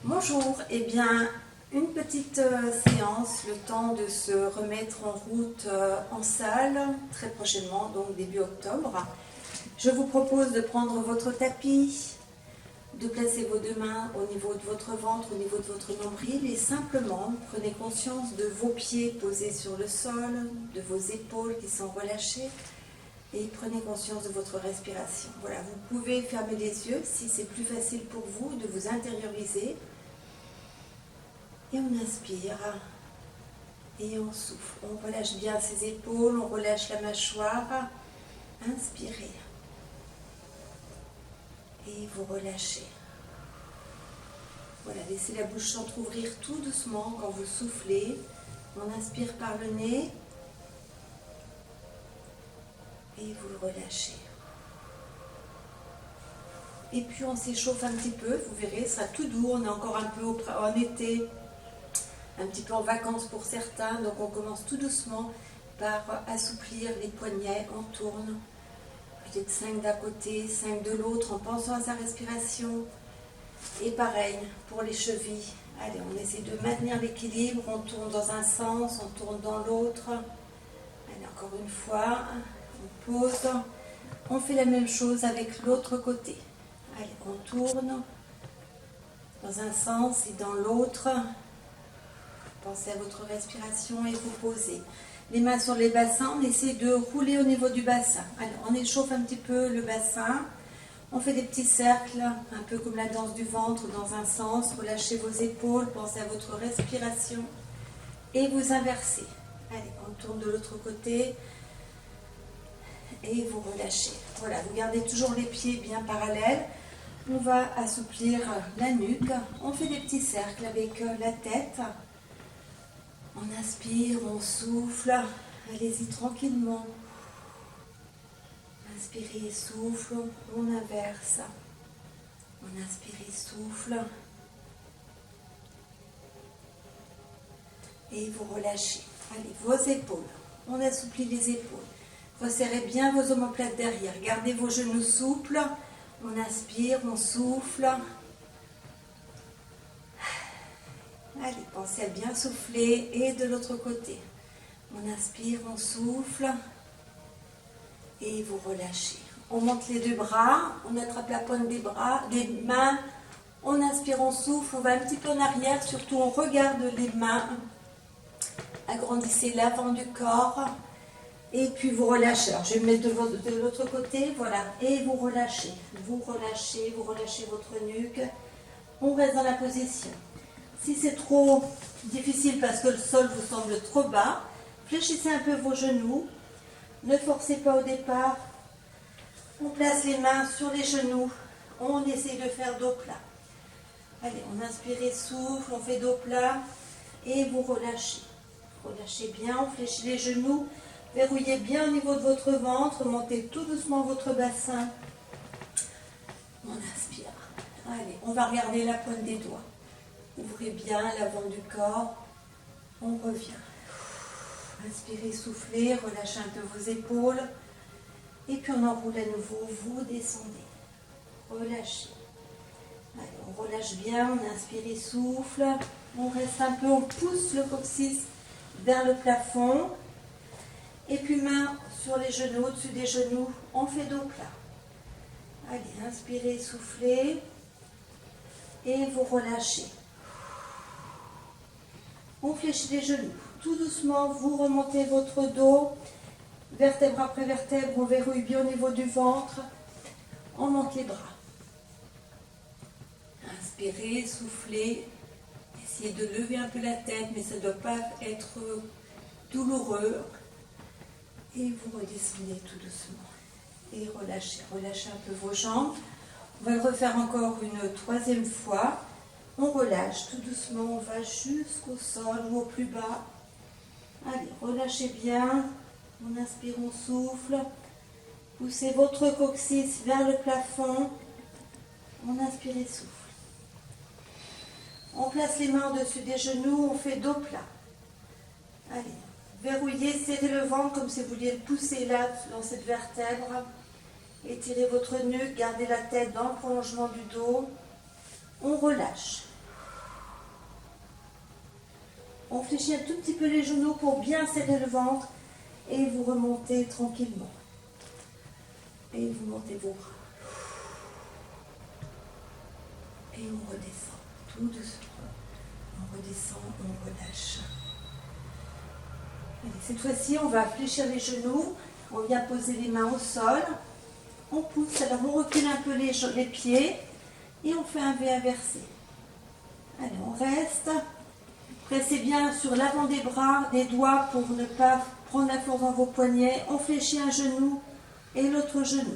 Bonjour, eh bien une petite séance, le temps de se remettre en route en salle très prochainement, donc début octobre. Je vous propose de prendre votre tapis, de placer vos deux mains au niveau de votre ventre, au niveau de votre nombril et simplement prenez conscience de vos pieds posés sur le sol, de vos épaules qui sont relâchées et prenez conscience de votre respiration. Voilà, vous pouvez fermer les yeux si c'est plus facile pour vous de vous intérioriser. Et on inspire et on souffle. On relâche bien ses épaules, on relâche la mâchoire. Inspirez. Et vous relâchez. Voilà, laissez la bouche s'entrouvrir tout doucement quand vous soufflez. On inspire par le nez. Et vous le relâchez. Et puis on s'échauffe un petit peu, vous verrez, ce sera tout doux. On est encore un peu en été. Un petit peu en vacances pour certains, donc on commence tout doucement par assouplir les poignets, on tourne, peut-être 5 d'un côté, 5 de l'autre, en pensant à sa respiration, et pareil pour les chevilles. Allez, on essaie de maintenir l'équilibre, on tourne dans un sens, on tourne dans l'autre. Allez, encore une fois, on pose, on fait la même chose avec l'autre côté. Allez, on tourne dans un sens et dans l'autre. Pensez à votre respiration et vous posez. Les mains sur les bassins, on essaie de rouler au niveau du bassin. Alors, on échauffe un petit peu le bassin. On fait des petits cercles, un peu comme la danse du ventre, dans un sens. Relâchez vos épaules, pensez à votre respiration. Et vous inversez. Allez, on tourne de l'autre côté. Et vous relâchez. Voilà, vous gardez toujours les pieds bien parallèles. On va assouplir la nuque. On fait des petits cercles avec la tête. On inspire, on souffle, allez-y tranquillement. Inspirez, souffle, on inverse. On inspire et souffle. Et vous relâchez. Allez, vos épaules. On assouplit les épaules. Resserrez bien vos omoplates derrière. Gardez vos genoux souples. On inspire, on souffle. Allez, pensez à bien souffler et de l'autre côté. On inspire, on souffle et vous relâchez. On monte les deux bras, on attrape la pointe des bras, des mains. On inspire, on souffle, on va un petit peu en arrière, surtout on regarde les mains. Agrandissez l'avant du corps et puis vous relâchez. Alors je vais me mettre de l'autre côté, voilà, et vous relâchez. Vous relâchez votre nuque. On reste dans la position. Si c'est trop difficile parce que le sol vous semble trop bas, fléchissez un peu vos genoux. Ne forcez pas au départ. On place les mains sur les genoux. On essaie de faire dos plat. Allez, on inspire et souffle, on fait dos plat et vous relâchez. Relâchez bien, on fléchit les genoux. Verrouillez bien au niveau de votre ventre. Montez tout doucement votre bassin. On inspire. Allez, on va regarder la pointe des doigts. Ouvrez bien l'avant du corps. On revient. Inspirez, soufflez, relâchez un peu vos épaules. Et puis on enroule à nouveau. Vous descendez. Relâchez. Allez, on relâche bien. On inspire et souffle. On reste un peu. On pousse le coccyx vers le plafond. Et puis main sur les genoux, au-dessus des genoux. On fait dos plat. Allez, inspirez, soufflez. Et vous relâchez. On fléchit les genoux. Tout doucement, vous remontez votre dos. Vertèbre après vertèbre, on verrouille bien au niveau du ventre. On monte les bras. Inspirez, soufflez. Essayez de lever un peu la tête, mais ça ne doit pas être douloureux. Et vous redescendez tout doucement. Et relâchez. Relâchez un peu vos jambes. On va le refaire encore une troisième fois. On relâche tout doucement, on va jusqu'au sol ou au plus bas. Allez, relâchez bien. On inspire, on souffle. Poussez votre coccyx vers le plafond. On inspire et souffle. On place les mains au-dessus des genoux, on fait dos plat. Allez, verrouillez, serrez le ventre comme si vous vouliez le pousser là, dans cette vertèbre. Étirez votre nuque, gardez la tête dans le prolongement du dos. On relâche. On fléchit un tout petit peu les genoux pour bien serrer le ventre et vous remontez tranquillement. Et vous montez vos bras. Et on redescend, tout doucement. On redescend, on relâche. Allez, cette fois-ci, on va fléchir les genoux. On vient poser les mains au sol. On pousse, alors on recule un peu les pieds. Et on fait un V inversé. Allez, on reste. Pressez bien sur l'avant des bras, des doigts pour ne pas prendre la force dans vos poignets. On fléchit un genou et l'autre genou.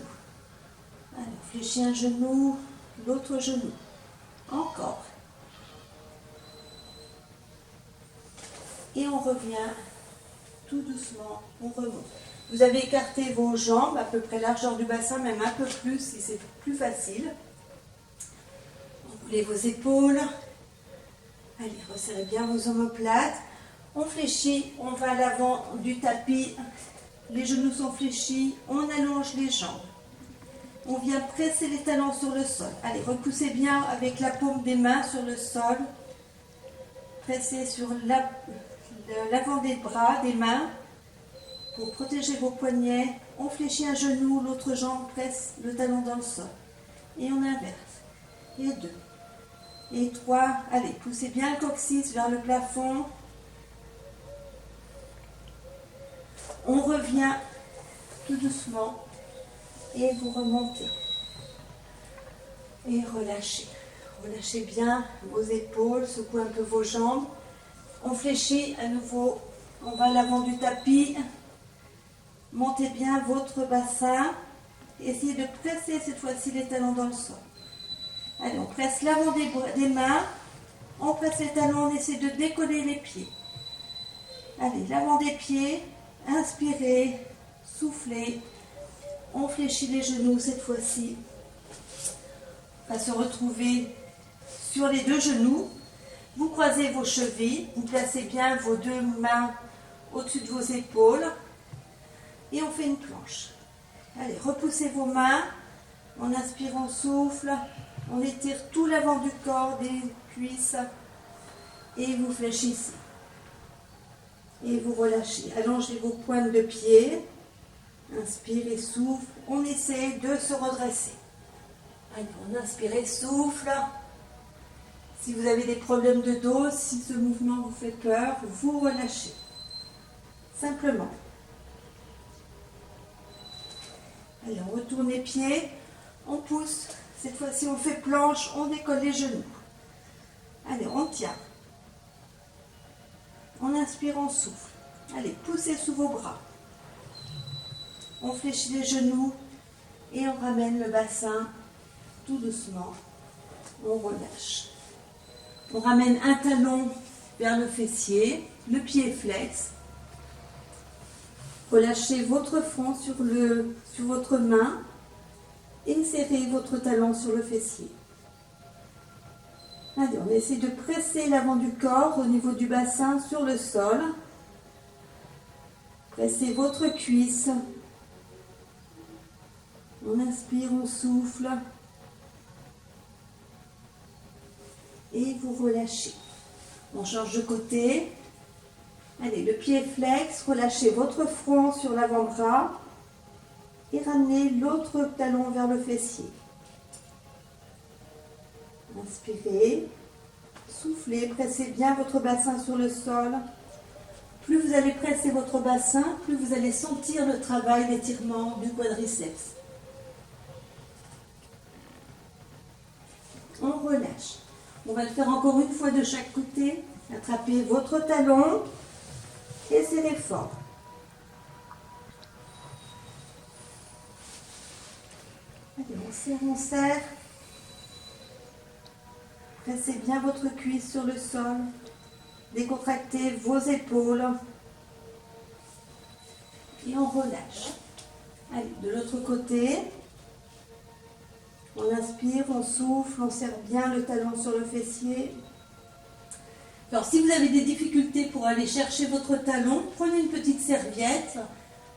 Alors, fléchis un genou, l'autre genou. Encore. Et on revient tout doucement, on remonte. Vous avez écarté vos jambes, à peu près largeur du bassin, même un peu plus si c'est plus facile. Enroulez vos épaules. Allez, resserrez bien vos omoplates. On fléchit, on va à l'avant du tapis. Les genoux sont fléchis, on allonge les jambes. On vient presser les talons sur le sol. Allez, repoussez bien avec la paume des mains sur le sol. Pressez sur l'avant des bras, des mains, pour protéger vos poignets. On fléchit un genou, l'autre jambe presse le talon dans le sol. Et on inverse. Et 2. Et 3. Allez, poussez bien le coccyx vers le plafond. On revient tout doucement. Et vous remontez. Et relâchez. Relâchez bien vos épaules, secouez un peu vos jambes. On fléchit à nouveau. On va à l'avant du tapis. Montez bien votre bassin. Essayez de presser cette fois-ci les talons dans le sol. Allez, on presse l'avant des mains. On presse les talons, on essaie de décoller les pieds. Allez, l'avant des pieds. Inspirez, soufflez. On fléchit les genoux cette fois-ci. On va se retrouver sur les deux genoux. Vous croisez vos chevilles. Vous placez bien vos deux mains au-dessus de vos épaules. Et on fait une planche. Allez, repoussez vos mains. On inspire, on souffle. On étire tout l'avant du corps, des cuisses. Et vous fléchissez. Et vous relâchez. Allongez vos pointes de pied. Inspire et souffle. On essaie de se redresser. Allez, on inspire et souffle. Si vous avez des problèmes de dos, si ce mouvement vous fait peur, vous relâchez. Simplement. Allez, on retourne les pieds. On pousse. Cette fois-ci, on fait planche. On décolle les genoux. Allez, on tient. On inspire, on souffle. Allez, poussez sous vos bras. On fléchit les genoux et on ramène le bassin tout doucement. On relâche. On ramène un talon vers le fessier, le pied flex. Relâchez votre front sur votre main et serrez votre talon sur le fessier. Allez, on essaie de presser l'avant du corps au niveau du bassin sur le sol. Pressez votre cuisse. On inspire, on souffle. Et vous relâchez. On change de côté. Allez, le pied flex. Relâchez votre front sur l'avant-bras. Et ramenez l'autre talon vers le fessier. Inspirez. Soufflez. Pressez bien votre bassin sur le sol. Plus vous allez presser votre bassin, plus vous allez sentir le travail d'étirement du quadriceps. On relâche. On va le faire encore une fois de chaque côté. Attrapez votre talon et serrez fort. Allez, on serre, on serre. Pressez bien votre cuisse sur le sol. Décontractez vos épaules. Et on relâche. Allez, de l'autre côté. On inspire, on souffle, on serre bien le talon sur le fessier. Alors, si vous avez des difficultés pour aller chercher votre talon, prenez une petite serviette,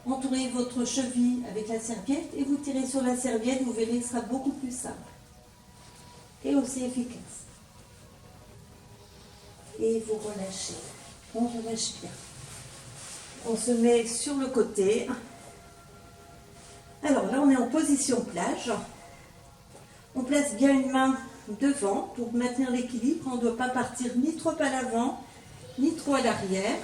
entourez votre cheville avec la serviette et vous tirez sur la serviette, vous verrez, ce sera beaucoup plus simple et aussi efficace. Et vous relâchez. On relâche bien. On se met sur le côté. Alors là, on est en position plage. On place bien une main devant pour maintenir l'équilibre. On ne doit pas partir ni trop à l'avant, ni trop à l'arrière.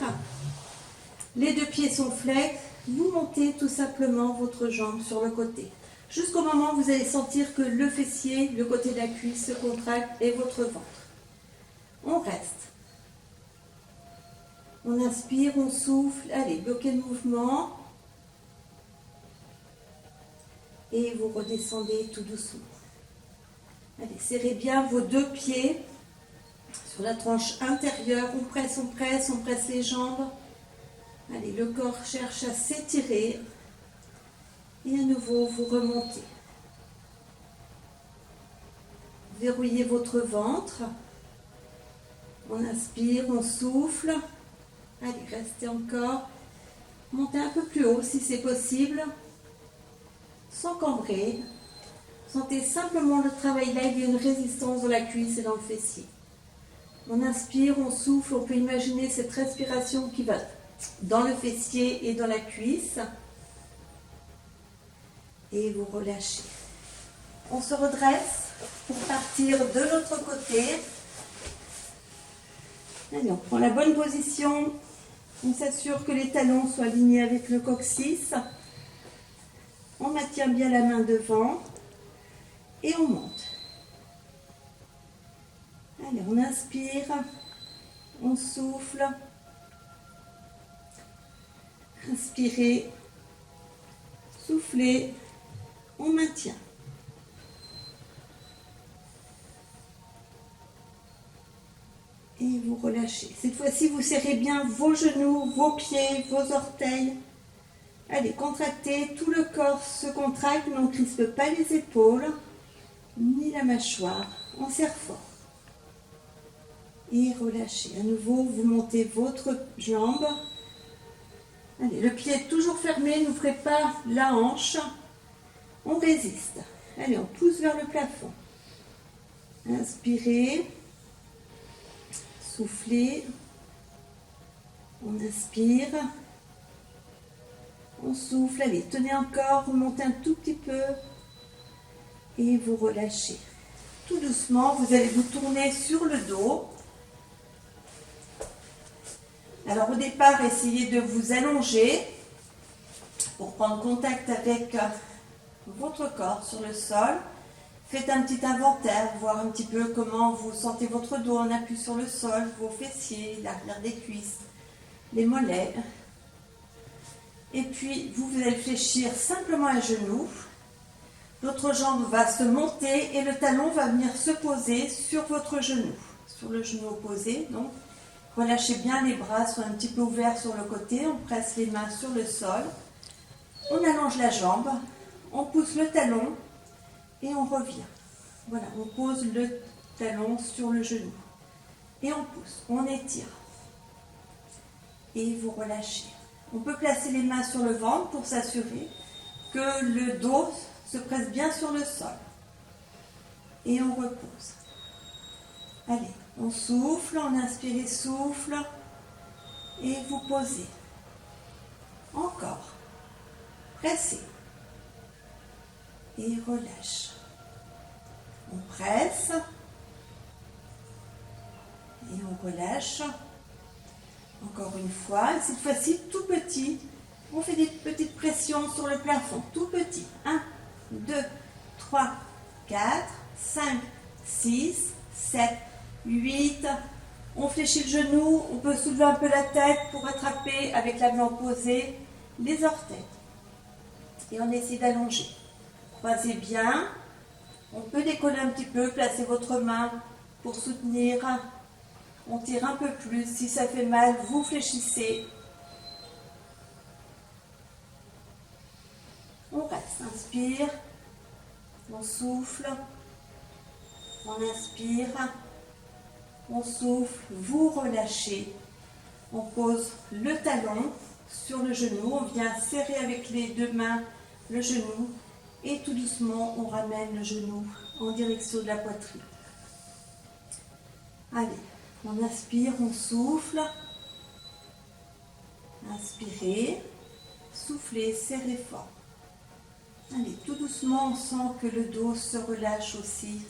Les deux pieds sont flex. Vous montez tout simplement votre jambe sur le côté. Jusqu'au moment où vous allez sentir que le fessier, le côté de la cuisse se contracte et votre ventre. On reste. On inspire, on souffle. Allez, bloquez le mouvement. Et vous redescendez tout doucement. Allez, serrez bien vos deux pieds sur la tranche intérieure. On presse, on presse, on presse les jambes. Allez, le corps cherche à s'étirer. Et à nouveau, vous remontez. Verrouillez votre ventre. On inspire, on souffle. Allez, restez encore. Montez un peu plus haut si c'est possible. Sans cambrer. Sentez simplement le travail là, il y a une résistance dans la cuisse et dans le fessier. On inspire, on souffle, on peut imaginer cette respiration qui va dans le fessier et dans la cuisse. Et vous relâchez. On se redresse pour partir de l'autre côté. Allez, on prend la bonne position. On s'assure que les talons soient alignés avec le coccyx. On maintient bien la main devant. Et on monte. Allez, on inspire. On souffle. Inspirez. Soufflez. On maintient. Et vous relâchez. Cette fois-ci, vous serrez bien vos genoux, vos pieds, vos orteils. Allez, contractez. Tout le corps se contracte, mais on ne crispe pas les épaules, ni la mâchoire. On serre fort. Et relâchez. À nouveau, vous montez votre jambe. Allez, le pied est toujours fermé, n'ouvrez pas la hanche. On résiste. Allez, on pousse vers le plafond. Inspirez. Soufflez. On inspire. On souffle. Allez, tenez encore. Remontez un tout petit peu. Et vous relâchez. Tout doucement, vous allez vous tourner sur le dos. Alors au départ, essayez de vous allonger pour prendre contact avec votre corps sur le sol. Faites un petit inventaire, voir un petit peu comment vous sentez votre dos en appui sur le sol, vos fessiers, l'arrière des cuisses, les mollets. Et puis, vous allez fléchir simplement un genou. L'autre jambe va se monter et le talon va venir se poser sur votre genou, sur le genou opposé. Donc, relâchez bien les bras, soient un petit peu ouverts sur le côté. On presse les mains sur le sol. On allonge la jambe. On pousse le talon et on revient. Voilà, on pose le talon sur le genou. Et on pousse, on étire. Et vous relâchez. On peut placer les mains sur le ventre pour s'assurer que le dos se presse bien sur le sol. Et on repose. Allez, on souffle, on inspire et souffle. Et vous posez. Encore. Pressez. Et relâche. On presse. Et on relâche. Encore une fois. Et cette fois-ci, tout petit. On fait des petites pressions sur le plafond. Tout petit. 1, 2, 3, 4, 5, 6, 7, 8. On fléchit le genou. On peut soulever un peu la tête pour attraper avec la main opposée les orteils. Et on essaie d'allonger. Croisez bien. On peut décoller un petit peu. Placez votre main pour soutenir. On tire un peu plus. Si ça fait mal, vous fléchissez. On reste. Inspire. On souffle. On inspire. On souffle. Vous relâchez. On pose le talon sur le genou. On vient serrer avec les deux mains le genou. Et tout doucement, on ramène le genou en direction de la poitrine. Allez, on inspire, on souffle. Inspirez, soufflez, serrez fort. Allez, tout doucement, on sent que le dos se relâche aussi.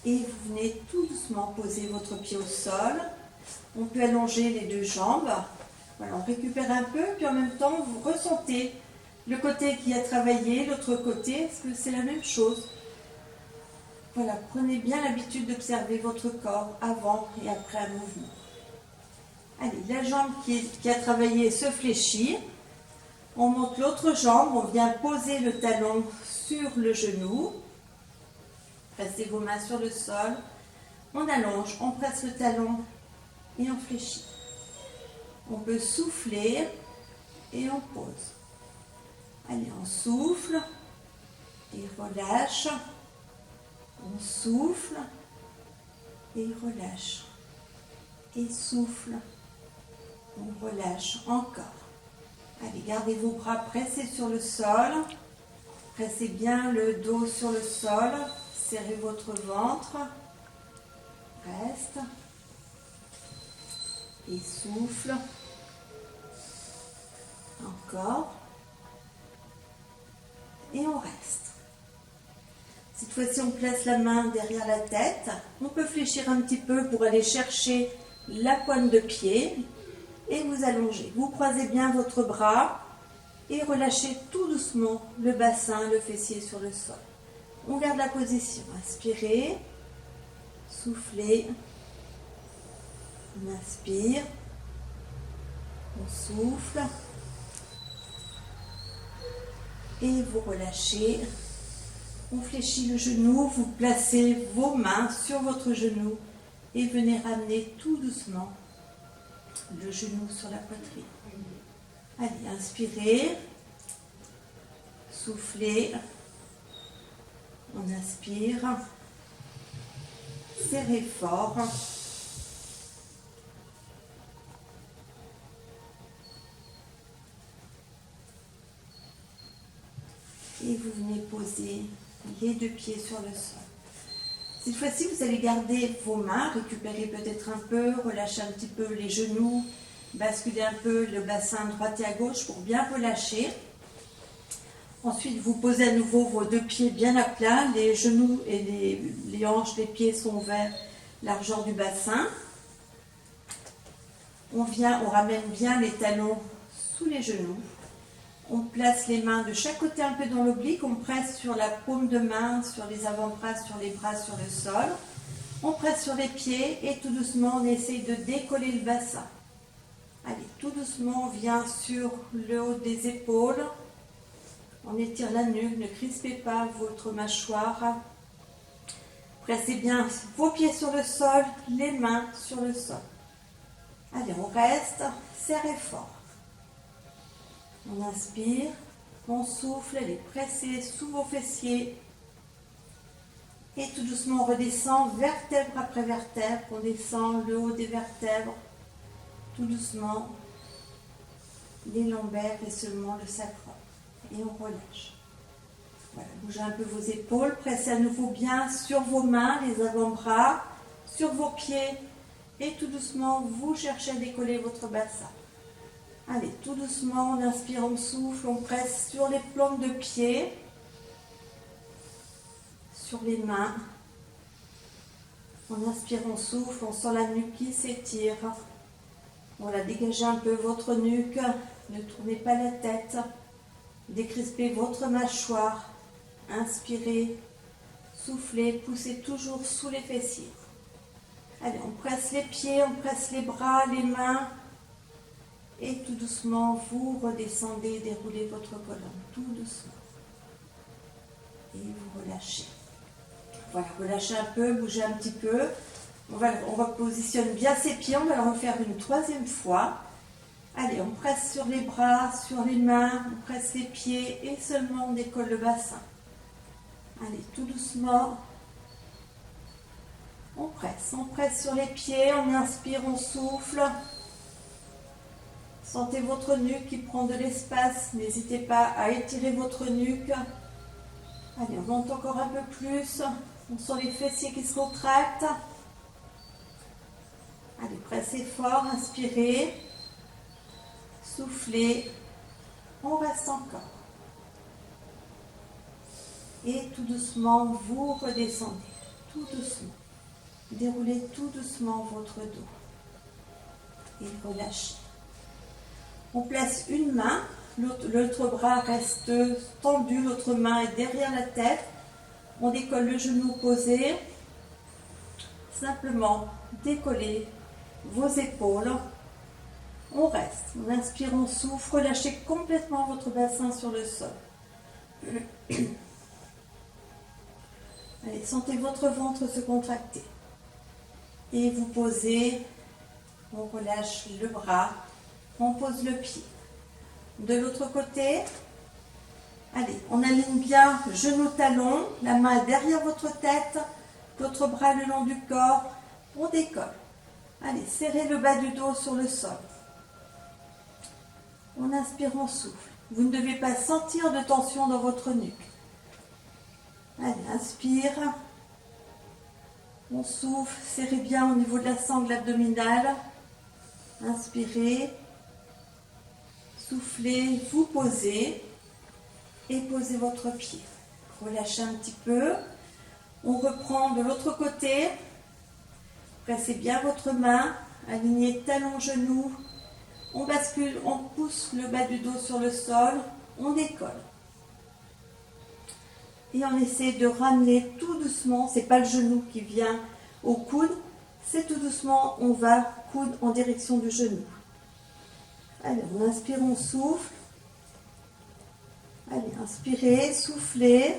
Et vous venez tout doucement poser votre pied au sol. On peut allonger les deux jambes. Voilà, on récupère un peu, puis en même temps, vous ressentez le côté qui a travaillé, l'autre côté, est-ce que c'est la même chose? Voilà, prenez bien l'habitude d'observer votre corps avant et après un mouvement. Allez, la jambe qui a travaillé se fléchit. On monte l'autre jambe, on vient poser le talon sur le genou. Placez vos mains sur le sol. On allonge, on presse le talon et on fléchit. On peut souffler et on pose. Allez, on souffle et relâche. On souffle et relâche. Et souffle. On relâche encore. Allez, gardez vos bras pressés sur le sol. Pressez bien le dos sur le sol. Serrez votre ventre. Reste. Et souffle. Encore. Et on reste. Cette fois-ci, on place la main derrière la tête. On peut fléchir un petit peu pour aller chercher la pointe de pied. Et vous allongez. Vous croisez bien votre bras et relâchez tout doucement le bassin, le fessier sur le sol. On garde la position. Inspirez. Soufflez. On inspire. On souffle. Et vous relâchez. On fléchit le genou, vous placez vos mains sur votre genou et venez ramener tout doucement le genou sur la poitrine. Allez, inspirez, soufflez, on inspire, serrez fort. Et vous venez poser les deux pieds sur le sol. Cette fois-ci, vous allez garder vos mains, récupérer peut-être un peu, relâcher un petit peu les genoux, basculer un peu le bassin à droite et à gauche pour bien relâcher. Ensuite, vous posez à nouveau vos deux pieds bien à plat, les genoux et les hanches des pieds sont vers largeur du bassin. On ramène bien les talons sous les genoux. On place les mains de chaque côté un peu dans l'oblique, on presse sur la paume de main, sur les avant-bras, sur les bras, sur le sol. On presse sur les pieds et tout doucement on essaye de décoller le bassin. Allez, tout doucement on vient sur le haut des épaules. On étire la nuque, ne crispez pas votre mâchoire. Pressez bien vos pieds sur le sol, les mains sur le sol. Allez, on reste, serrez fort. On inspire, on souffle, les pressez sous vos fessiers. Et tout doucement, on redescend vertèbre après vertèbre. On descend le haut des vertèbres. Tout doucement, les lombaires et seulement le sacrum. Et on relâche. Voilà, bougez un peu vos épaules. Pressez à nouveau bien sur vos mains, les avant-bras, sur vos pieds. Et tout doucement, vous cherchez à décoller votre bassin. Allez, tout doucement, on inspire, on souffle, on presse sur les plantes de pied, sur les mains. On inspire, on souffle, on sent la nuque qui s'étire. Voilà, dégagez un peu votre nuque, ne tournez pas la tête. Décrispez votre mâchoire. Inspirez, soufflez, poussez toujours sous les fessiers. Allez, on presse les pieds, on presse les bras, les mains. Et tout doucement, vous redescendez, déroulez votre colonne, tout doucement. Et vous relâchez. Voilà, relâchez un peu, bougez un petit peu. On repositionne bien ses pieds, on va le refaire une troisième fois. Allez, on presse sur les bras, sur les mains, on presse les pieds et seulement on décolle le bassin. Allez, tout doucement. On presse sur les pieds, on inspire, on souffle. Sentez votre nuque qui prend de l'espace. N'hésitez pas à étirer votre nuque. Allez, on monte encore un peu plus. On sent les fessiers qui se contractent. Allez, pressez fort, inspirez. Soufflez. On reste encore. Et tout doucement, vous redescendez. Tout doucement. Déroulez tout doucement votre dos. Et relâchez. On place une main. L'autre bras reste tendu. L'autre main est derrière la tête. On décolle le genou posé. Simplement décollez vos épaules. On reste. On inspire, on souffle. Relâchez complètement votre bassin sur le sol. Allez, sentez votre ventre se contracter. Et vous posez. On relâche le bras. On pose le pied. De l'autre côté. Allez, on aligne bien genou, talon. La main derrière votre tête. Votre bras le long du corps. On décolle. Allez, serrez le bas du dos sur le sol. On inspire, on souffle. Vous ne devez pas sentir de tension dans votre nuque. Allez, inspire. On souffle. Serrez bien au niveau de la sangle abdominale. Inspirez. Soufflez. Vous posez. Et posez votre pied. Relâchez un petit peu. On reprend de l'autre côté. Pressez bien votre main. Alignez talon-genou. On bascule, on pousse le bas du dos sur le sol, on décolle. Et on essaie de ramener tout doucement, c'est pas le genou qui vient au coude, c'est tout doucement, on va coude en direction du genou. Allez, on inspire, on souffle. Allez, inspirez, soufflez.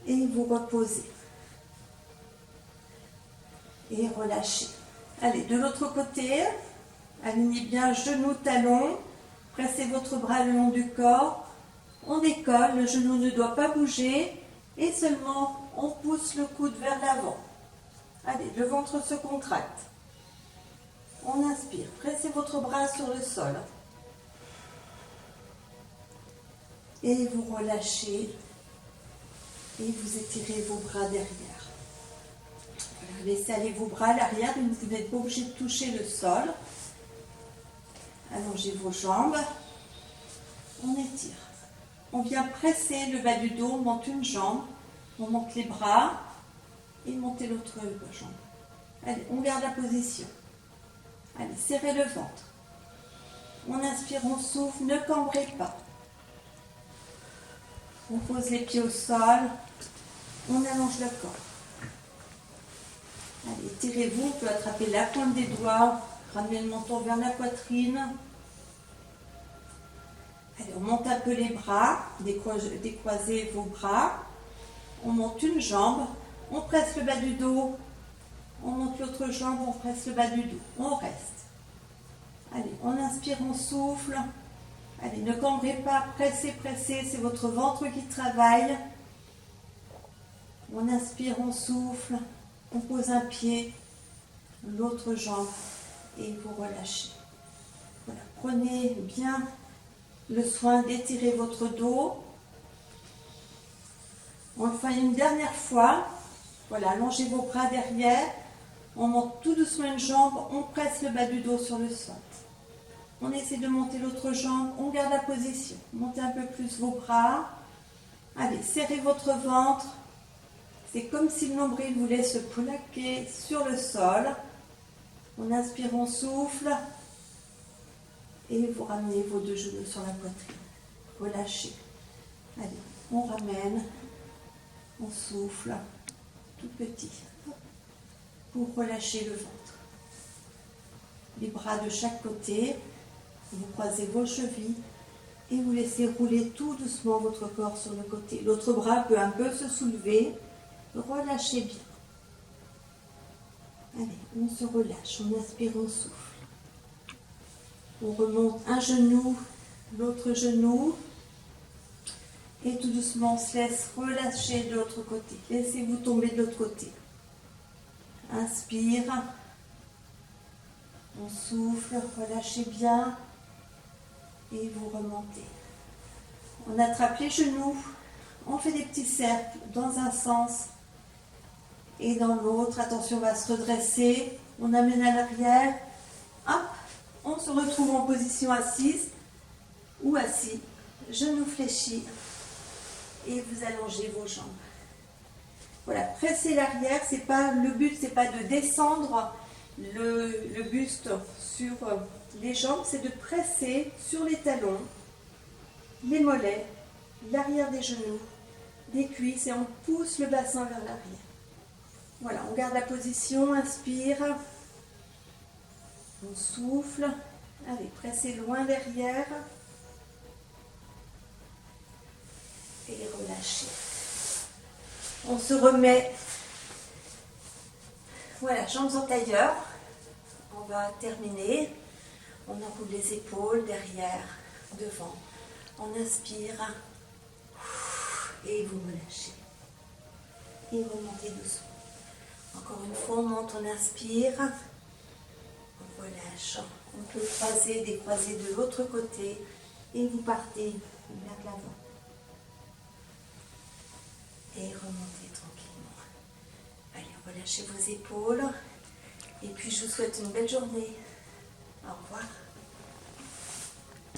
Et vous reposez. Et relâchez. Allez, de l'autre côté. Alignez bien genou, talon. Pressez votre bras le long du corps. On décolle, le genou ne doit pas bouger. Et seulement, on pousse le coude vers l'avant. Allez, le ventre se contracte. On inspire. Pressez votre bras sur le sol. Et vous relâchez. Et vous étirez vos bras derrière. Voilà, laissez aller vos bras à l'arrière. Vous n'êtes pas obligé de toucher le sol. Allongez vos jambes. On étire. On vient presser le bas du dos. On monte une jambe. On monte les bras. Et montez l'autre jambe. Allez, on garde la position. Allez, serrez le ventre. On inspire, on souffle. Ne cambrez pas. On pose les pieds au sol. On allonge le corps. Allez, tirez-vous. On peut attraper la pointe des doigts. Ramenez le menton vers la poitrine. Allez, on monte un peu les bras. Décroisez vos bras. On monte une jambe. On presse le bas du dos. On monte l'autre jambe. On presse le bas du dos. On reste. Allez, on inspire, on souffle. Allez, ne cambrez pas. Pressez, pressez. C'est votre ventre qui travaille. On inspire, on souffle. On pose un pied. L'autre jambe. Et vous relâchez. Voilà. Prenez bien le soin d'étirer votre dos. On le fait une dernière fois. Voilà, allongez vos bras derrière. On monte tout doucement une jambe. On presse le bas du dos sur le sol. On essaie de monter l'autre jambe. On garde la position. Montez un peu plus vos bras. Allez, serrez votre ventre. C'est comme si le nombril voulait se plaquer sur le sol. On inspire, on souffle. Et vous ramenez vos deux genoux sur la poitrine. Relâchez. Allez, on ramène. On souffle. Tout petit. Pour relâcher le ventre. Les bras de chaque côté. Vous croisez vos chevilles. Et vous laissez rouler tout doucement votre corps sur le côté. L'autre bras peut un peu se soulever. Relâchez bien. Allez, on se relâche, on inspire, on souffle. On remonte un genou, l'autre genou. Et tout doucement, on se laisse relâcher de l'autre côté. Laissez-vous tomber de l'autre côté. Inspire. On souffle, relâchez bien. Et vous remontez. On attrape les genoux. On fait des petits cercles dans un sens et dans l'autre. Attention, on va se redresser. On amène à l'arrière. Hop. On se retrouve en position assise ou assis, genoux fléchis et vous allongez vos jambes. Voilà, pressez l'arrière, le but c'est pas de descendre le buste sur les jambes, c'est de presser sur les talons, les mollets, l'arrière des genoux, des cuisses et on pousse le bassin vers l'arrière. Voilà, on garde la position, inspire, on souffle, allez, pressez loin derrière et relâchez. On se remet, voilà, jambes en tailleur, on va terminer, on enroule les épaules derrière, devant, on inspire et vous relâchez et remontez doucement. Encore une fois, on monte, on inspire, on relâche, on peut croiser, décroiser de l'autre côté et vous partez vers l'avant. Et remontez tranquillement. Allez, relâchez vos épaules. Et puis, je vous souhaite une belle journée. Au revoir.